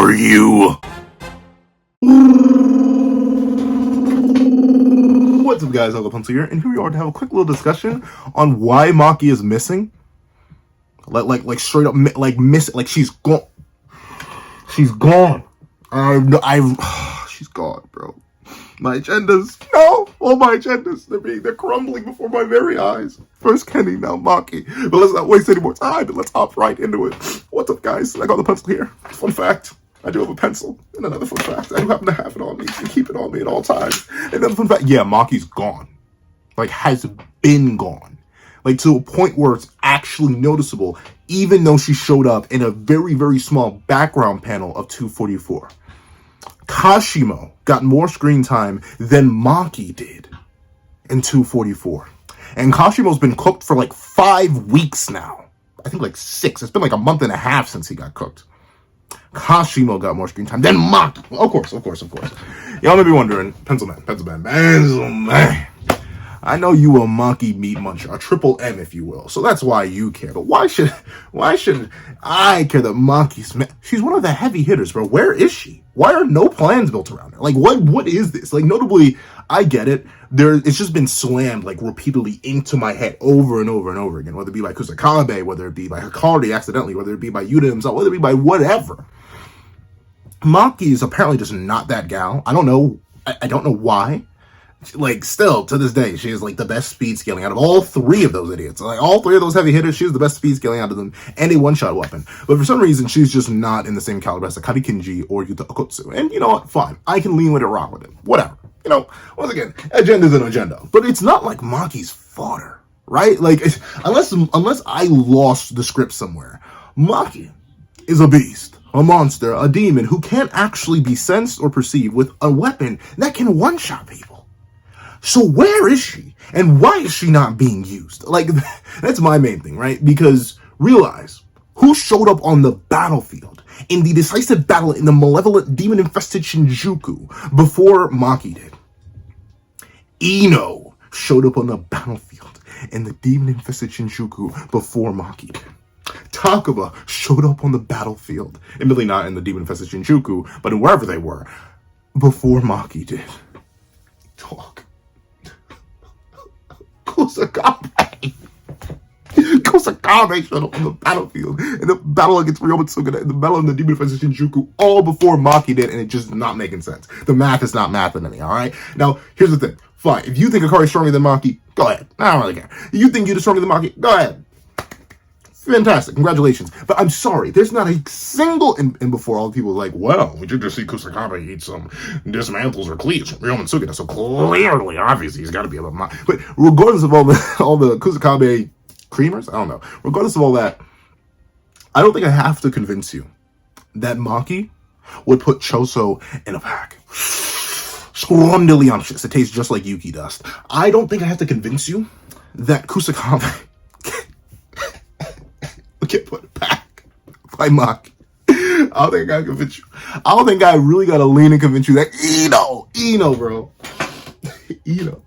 are you? What's up, guys? Uncle Pencil here, and here we are to have a quick little discussion on why Maki is missing. Like straight up, miss. Like she's gone. She's gone. She's gone, bro. My agendas, no, all my agendas, they're crumbling before my very eyes. First Kenny, now Maki. But let's not waste any more time, and let's hop right into it. What's up, guys? I got the pencil here. Fun fact, I do have a pencil. And another fun fact, I do happen to have it on me and keep it on me at all times. And another fun fact, yeah, Maki's gone. Like, has been gone. Like, to a point where it's actually noticeable, even though she showed up in a very, very small background panel of 244. Kashimo got more screen time than Maki did in 244. And Kashimo's been cooked for like 5 weeks now. I think like 6. It's been like a month and a half since he got cooked. Kashimo got more screen time than Maki. Of course. Y'all may be wondering, Pencil Man. I know you a Maki meat muncher, a triple M, if you will. So that's why you care. But why should I care that Maki's... She's one of the heavy hitters, bro. Where is she? Why are no plans built around her? Like, what is this? Like, notably, I get it. It's just been slammed, like, repeatedly into my head over and over and over again. Whether it be by Kusakabe, whether it be by Hikari accidentally, whether it be by Yuta himself, whether it be by whatever. Maki is apparently just not that gal. I don't know. I don't know why. Like, still, to this day, she is, like, the best speed scaling out of all 3 of those idiots. Like, all 3 of those heavy hitters, she's the best speed scaling out of them, and a one-shot weapon. But for some reason, she's just not in the same caliber as Akari Kinji or Yuta Okotsu. And you know what? Fine. I can lean with it, rock with it. Whatever. You know, once again, agenda's an agenda. But it's not like Maki's fodder, right? Like, unless I lost the script somewhere, Maki is a beast, a monster, a demon who can't actually be sensed or perceived with a weapon that can one-shot people. So where is she? And why is she not being used? Like, that's my main thing, right? Because realize who showed up on the battlefield in the decisive battle in the malevolent demon-infested Shinjuku before Maki did. Ino showed up on the battlefield in the demon-infested Shinjuku before Maki did. Takaba showed up on the battlefield, admittedly not in the demon-infested Shinjuku, but in wherever they were, before Maki did. Talk. Kusakabe showed up on the battlefield in the battle against Ryomatsuga, in the battle in the demon defense Shinjuku, all before Maki did, and it just not making sense. The math is not mathing to me, alright? Now, here's the thing. Fine, if you think Akari's stronger than Maki, go ahead. I don't really care. If you think Yuta's stronger than Maki, go ahead. Fantastic, congratulations. But I'm sorry, there's not a single, and before all the people are like, well, we did just see Kusakabe eat some dismantles or cleaves from Ryomatsuga, so clearly, obviously, he's got to be able to... But regardless of all the Kusakabe creamers, I don't know. Regardless of all that, I don't think I have to convince you that Maki would put choso in a pack. Scrumdiddlyumptious. It tastes just like Yuki dust. I don't think I have to convince you that Kusakabe get put back by Maki. I don't think I can convince you. I don't think I really gotta lean and convince you that Ino, bro. Ino,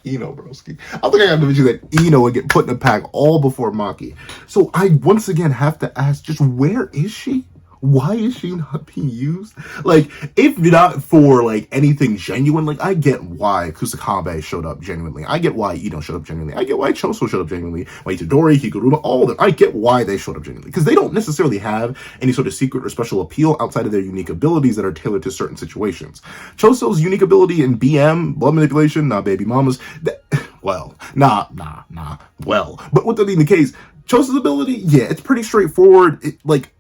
broski. I don't think I gotta convince you that Ino would get put in a pack all before Maki. So I once again have to ask, just where is she? Why is she not being used? Like, if not for, like, anything genuine, like, I get why Kusakabe showed up genuinely. I get why Ino showed up genuinely. I get why Choso showed up genuinely. Why Itadori, Higuruma, all of them. I get why they showed up genuinely. Because they don't necessarily have any sort of secret or special appeal outside of their unique abilities that are tailored to certain situations. Choso's unique ability in BM, blood manipulation, baby mamas, but with that being the case, Choso's ability, yeah, it's pretty straightforward.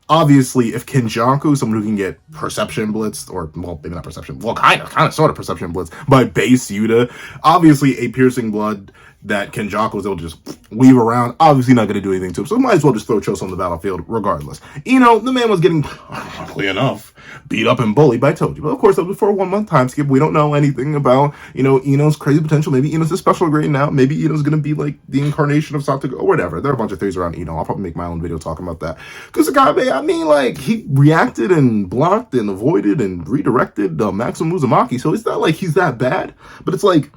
Obviously, if kenjaku, someone who can get perception blitzed, or, well, maybe not perception, well, kind of, sort of perception blitzed by base Yuta, obviously a piercing blood that kenjaku is able to just weave around, obviously not going to do anything to him, so might as well just throw Choso on the battlefield regardless. The man was getting, ironically enough, beat up and bullied by Toji. But of course, that was for a 1 month time skip. We don't know anything about, Ino's crazy potential. Maybe Ino's a special grade now. Maybe Ino's going to be like the incarnation of Satoga or whatever. There are a bunch of theories around Ino. I'll probably make my own video talking about that. Kusakabe, he reacted and blocked and avoided and redirected Maximum Uzumaki, so it's not like he's that bad. But it's like,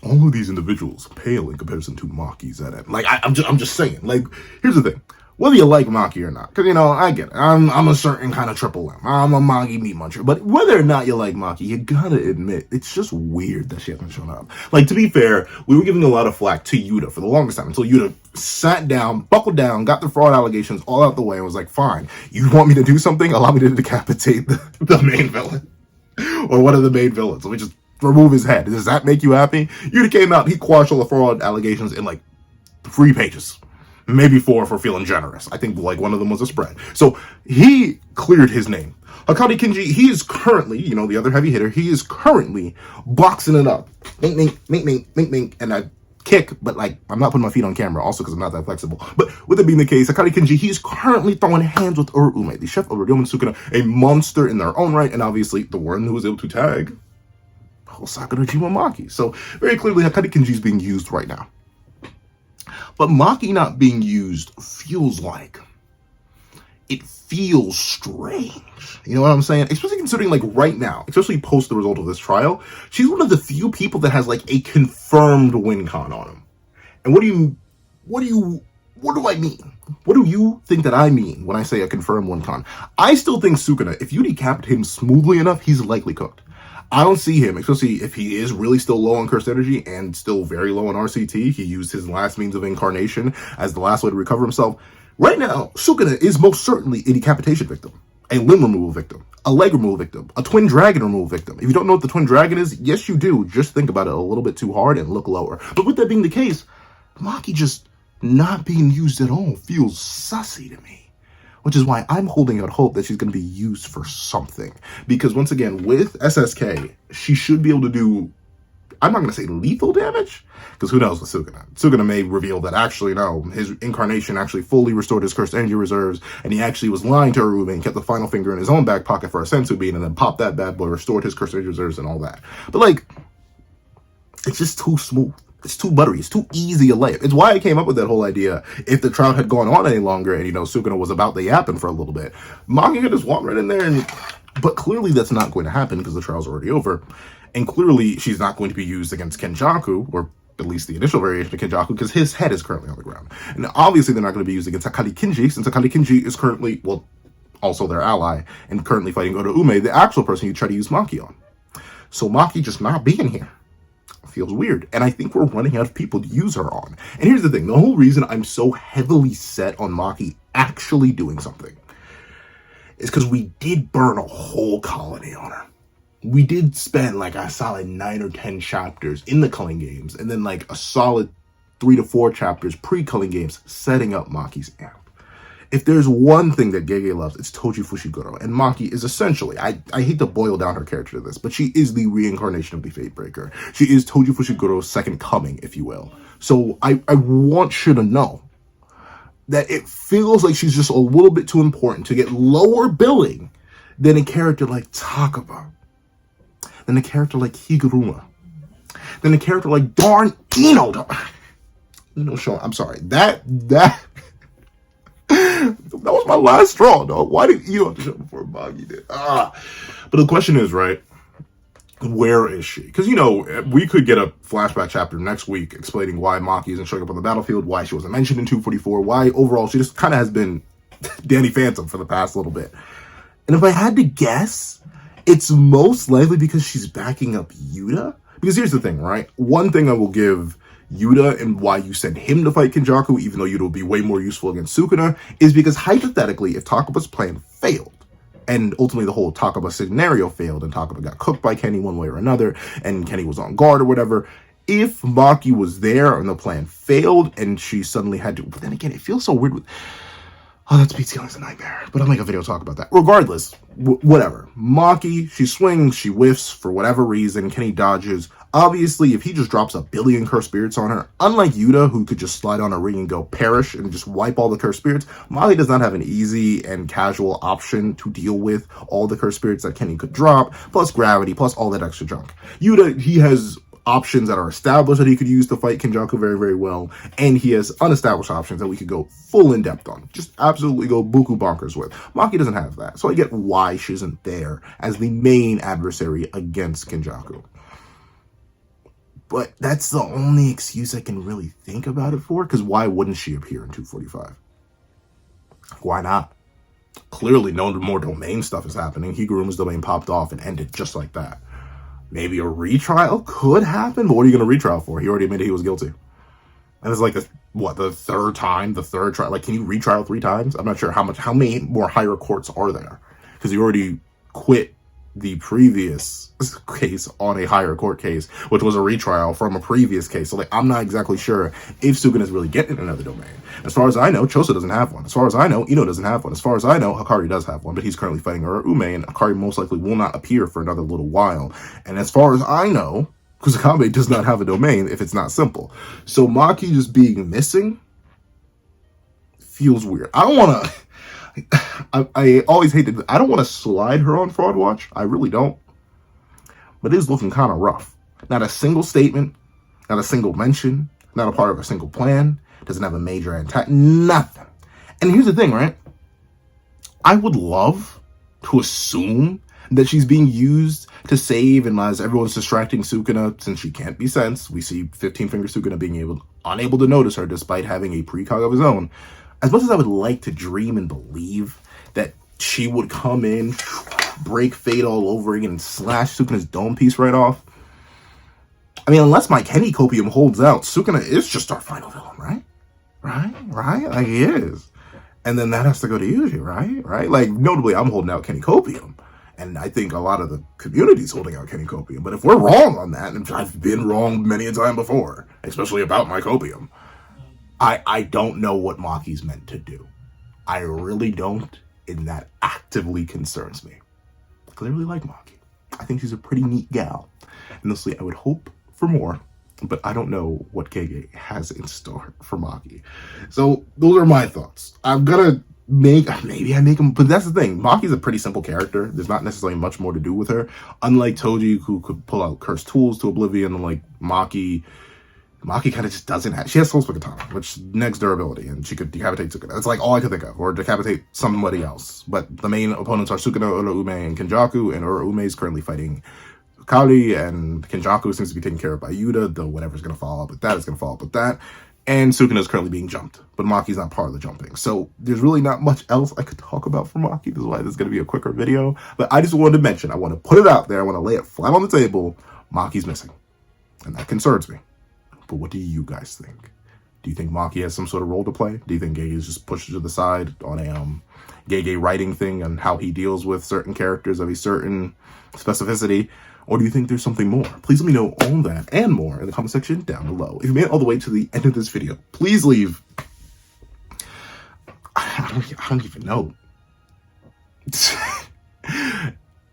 all of these individuals pale in comparison to Maki's at it. Like, I'm just saying. Like, here's the thing. whether you like Maki or not, because, you know, I get it. I'm a certain kind of triple M. I'm a Maki meat muncher. But whether or not you like Maki, you gotta admit, it's just weird that she hasn't shown up. Like, to be fair, we were giving a lot of flack to Yuta for the longest time, until Yuta sat down, buckled down, got the fraud allegations all out the way, and was like, fine, you want me to do something? Allow me to decapitate the main villain. Or one of the main villains. Let me just remove his head. Does that make you happy? Yuta came out, he quashed all the fraud allegations in, like, 3 pages. Maybe 4 if we're feeling generous. I think like one of them was a spread. So he cleared his name. Hakari Kenji, he is currently, you know, the other heavy hitter, he is currently boxing it up. Mink, mink, mink, mink, mink, mink. And I kick, but like, I'm not putting my feet on camera also because I'm not that flexible. But with it being the case, Hakari Kenji, he's currently throwing hands with Urume, the chef of Ryoma Sukuna, a monster in their own right, and obviously the one who was able to tag Hosaka Nojima Maki. So very clearly, Hakari Kenji is being used right now. But Maki not being used feels like, it feels strange. You know what I'm saying? Especially considering, like, right now, especially post the result of this trial, she's one of the few people that has, like, a confirmed win con on him. And what do I mean? What do you think that I mean when I say a confirmed win con? I still think Sukuna, if you decapitate him smoothly enough, he's likely cooked. I don't see him, especially if he is really still low on cursed energy and still very low on RCT. He used his last means of incarnation as the last way to recover himself. Right now, Sukuna is most certainly a decapitation victim, a limb removal victim, a leg removal victim, a twin dragon removal victim. If you don't know what the twin dragon is, yes you do. Just think about it a little bit too hard and look lower. But with that being the case, Maki just not being used at all feels sussy to me. Which is why I'm holding out hope that she's going to be used for something. Because once again, with SSK, she should be able to do, I'm not going to say lethal damage, because who knows with Sukuna. Sukuna may reveal that actually, no, his incarnation actually fully restored his cursed energy reserves, and he actually was lying to Urume and kept the final finger in his own back pocket for a sensu bean, and then popped that bad boy, restored his cursed energy reserves and all that. But like, it's just too smooth. It's too buttery. It's too easy a layup. It's why I came up with that whole idea. If the trial had gone on any longer and, you know, Sukuna was about the yapping for a little bit, Maki could just walk right in there and... But clearly that's not going to happen because the trial's already over. And clearly she's not going to be used against Kenjaku, or at least the initial variation of Kenjaku, because his head is currently on the ground. And obviously they're not going to be used against Hakari Kenji, since Hakari Kenji is currently, well, also their ally, and currently fighting Oda Ume, the actual person you try to use Maki on. So Maki just not being here feels weird, and I think we're running out of people to use her on. And here's the thing, the whole reason I'm so heavily set on Maki actually doing something is because we did burn a whole colony on her. We did spend like a solid 9 or 10 chapters in the Culling Games, and then like a solid 3 to 4 chapters pre-Culling Games setting up Maki's amp. If there's one thing that Gege loves, it's tojifushiguro. And Maki is essentially, I hate to boil down her character to this, but she is the reincarnation of the Fatebreaker. She is tojifushiguro's second coming, if you will. So I want you to know that it feels like she's just a little bit too important to get lower billing than a character like Takaba, than a character like Higuruma, than a character like darn Ino. No, Sean, I'm sorry. That was my last straw, dog. Why did you have to show up before Maki did? But the question is, right, where is she? Because, you know, we could get a flashback chapter next week explaining why Maki isn't showing up on the battlefield, why she wasn't mentioned in 244, why overall she just kind of has been Danny Phantom for the past little bit. And if I had to guess, it's most likely because she's backing up Yuta. Because here's the thing, right? One thing I will give Yuta and why you send him to fight Kenjaku, even though Yuta will be way more useful against Sukuna, is because hypothetically, if Takaba's plan failed, and ultimately the whole Takaba scenario failed, and Takaba got cooked by Kenny one way or another, and Kenny was on guard or whatever, if Maki was there and the plan failed, and she suddenly had to... But then again, it feels so weird with... Oh, that speed ceiling's a nightmare. But I'll make a video talk about that. Regardless, whatever. Maki, she swings, she whiffs for whatever reason. Kenny dodges. Obviously, if he just drops a billion cursed spirits on her, unlike Yuta, who could just slide on a ring and go perish and just wipe all the cursed spirits, Maki does not have an easy and casual option to deal with all the cursed spirits that Kenny could drop, plus gravity, plus all that extra junk. Yuta, he has options that are established that he could use to fight Kenjaku very, very well, and he has unestablished options that we could go full in depth on. Just absolutely go buku bonkers with. Maki doesn't have that, so I get why she isn't there as the main adversary against Kenjaku. But that's the only excuse I can really think about it for, because why wouldn't she appear in 245? Why not? Clearly, no more domain stuff is happening. Higuruma's domain popped off and ended just like that. Maybe a retrial could happen, but what are you going to retrial for? He already admitted he was guilty. And it's like, the third trial? Like, can you retrial 3 times? I'm not sure how many more higher courts are there? Because he already quit the previous case on a higher court case, which was a retrial from a previous case. So, like, I'm not exactly sure if Sukuna is really getting another domain. As far as I know, Choso doesn't have one. As far as I know, Ino doesn't have one. As far as I know, Hikari does have one, but he's currently fighting Urume, and Hikari most likely will not appear for another little while. And as far as I know, Kusakabe does not have a domain if it's not simple. So Maki just being missing feels weird. I don't want to... I always hate that. I don't want to slide her on Fraud Watch. I really don't. But it is looking kind of rough. Not a single statement, not a single mention, not a part of a single plan. Doesn't have a major antagonist. Nothing. And here's the thing, right? I would love to assume that she's being used to save, and as everyone's distracting Sukuna, since she can't be sensed, we see 15-finger Sukuna being unable to notice her despite having a precog of his own. As much as I would like to dream and believe that she would come in, break Fate all over again, and slash Sukuna's dome piece right off, I mean, unless my Kenny Copium holds out, Sukuna is just our final villain, right? Right? Like, he is. And then that has to go to Yuji, right? Like, notably, I'm holding out Kenny Copium. And I think a lot of the community's holding out Kenny Copium. But if we're wrong on that, and I've been wrong many a time before, especially about my Copium, I don't know what Maki's meant to do. I really don't, and that actively concerns me. I clearly like Maki. I think she's a pretty neat gal. And honestly, I would hope for more, but I don't know what Gege has in store for Maki. So those are my thoughts. I'm gonna maybe I make him, but that's the thing. Maki's a pretty simple character. There's not necessarily much more to do with her. Unlike Toji, who could pull out cursed tools to oblivion, and like Maki kind of just doesn't have... She has Soul Split Katana, which negs durability, and she could decapitate Sukuna. That's like all I could think of, or decapitate somebody else. But the main opponents are Sukuna, Urume, and Kenjaku, and Urume is currently fighting Kari, and Kenjaku seems to be taken care of by Yuta, though whatever's going to follow up with that is going to follow up with that. And Sukuna is currently being jumped, but Maki's not part of the jumping. So there's really not much else I could talk about for Maki. This is why this is going to be a quicker video. But I just wanted to mention, I want to put it out there, I want to lay it flat on the table. Maki's missing, and that concerns me. But what do you guys think? Do you think Maki has some sort of role to play? Do you think Gege is just pushed to the side on a Gege writing thing and how he deals with certain characters of a certain specificity? Or do you think there's something more? Please let me know all that and more in the comment section down below. If you made it all the way to the end of this video, please leave... I don't even know.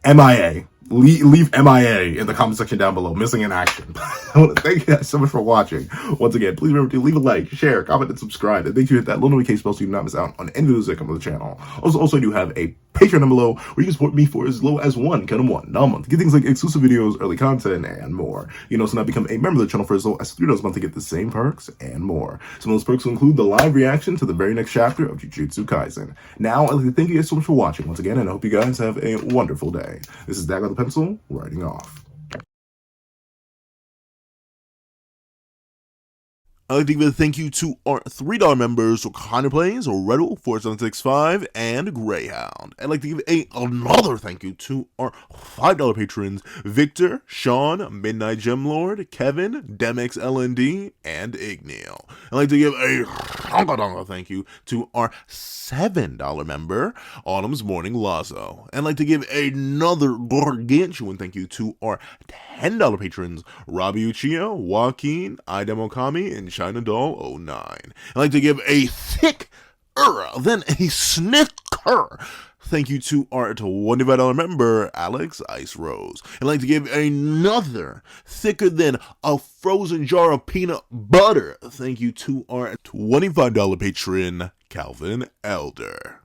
MIA. Leave MIA in the comment section down below. Missing in action. I want to thank you guys so much for watching. Once again, please remember to leave a like, share, comment, and subscribe. And make sure you hit that little notification bell so you do not miss out on any videos that come to the channel. Also, I do have a Patreon down below where you can support me for as low as $1 a month. Get things like exclusive videos, early content, and more. You can also now become a member of the channel for as low as $3 a month to get the same perks and more. Some of those perks will include the live reaction to the very next chapter of Jujutsu Kaisen. Now, I'd like to thank you guys so much for watching once again, and I hope you guys have a wonderful day. This is Dagger the Pencil, writing off. I'd like to give a thank you to our $3 members, so Connor Plays, Redel, 4765, and Greyhound. I'd like to give another thank you to our $5 patrons, Victor, Sean, Midnight Gemlord, Kevin, Demx LND, and Igneal. I'd like to give a honka thank you to our $7 member, Autumn's Morning Lazo. And I'd like to give another gargantuan thank you to our $10 patrons, Robbie Uchiha, Joaquin, Idem Okami, and China Doll 09. I'd like to give a thicker than a snicker thank you to our $25 member, Alex Ice Rose. I'd like to give another thicker than a frozen jar of peanut butter thank you to our $25 patron, Calvin Elder.